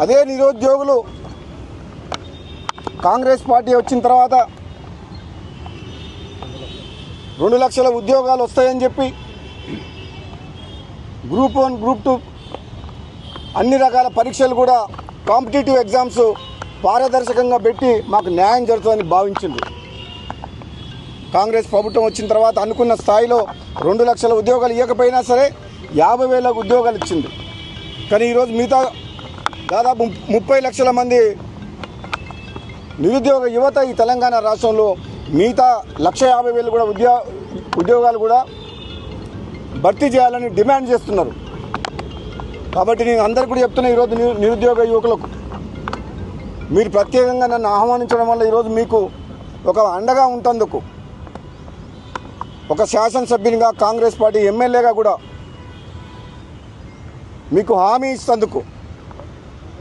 అదే నిరుద్యోగులు కాంగ్రెస్ పార్టీ వచ్చిన తర్వాత 2 లక్షల ఉద్యోగాలు వస్తాయని చెప్పి గ్రూప్ 1 గ్రూప్ 2 అన్ని రకాల పరీక్షలు కూడా కాంపిటేటివ్ ఎగ్జామ్స్ పారదర్శకంగా పెట్టి మాకు న్యాయం జరుగుతుందని భావించింది. కాంగ్రెస్ ప్రభుత్వం వచ్చిన తర్వాత అనుకున్న స్థాయిలో 2 లక్షల ఉద్యోగాలు ఇవ్వకపోయినా సరే 50,000 ఉద్యోగాలు ఇచ్చింది. కానీ ఈరోజు మిగతా దాదాపు 30 లక్షల మంది నిరుద్యోగ యువత ఈ తెలంగాణ రాష్ట్రంలో మిగతా 150,000 కూడా ఉద్యోగాలు కూడా భర్తీ చేయాలని డిమాండ్ చేస్తున్నారు. కాబట్టి నేను అందరికీ కూడా చెప్తున్నా, ఈరోజు నిరుద్యోగ యువకులకు మీరు ప్రత్యేకంగా నన్ను ఆహ్వానించడం వల్ల ఈరోజు మీకు ఒక అండగా ఉంటందుకు, ఒక శాసనసభ్యునిగా కాంగ్రెస్ పార్టీ ఎమ్మెల్యేగా కూడా మీకు హామీ ఇస్తందుకు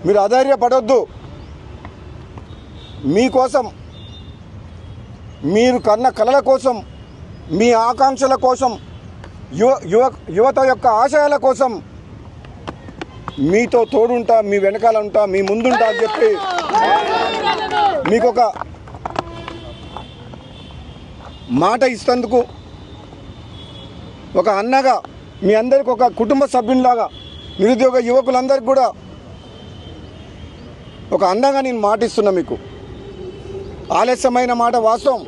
మీరు అధైర్యపడొద్దు. మీకోసం, మీరు కన్న కలల కోసం, మీ ఆకాంక్షల కోసం, యువత యొక్క ఆశయాల కోసం మీతో తోడుంటా, మీ వెనకాల ఉంటా, మీ ముందుంటా అని చెప్పి మీకు ఒక మాట ఇస్తందుకు, ఒక అన్నగా మీ అందరికి ఒక కుటుంబ సభ్యునిలాగా నిరుద్యోగ యువకులందరికీ కూడా ఒక అండగా నేను మాటిస్తున్నా. మీకు ఆలస్యమైన మాట వాస్తవం.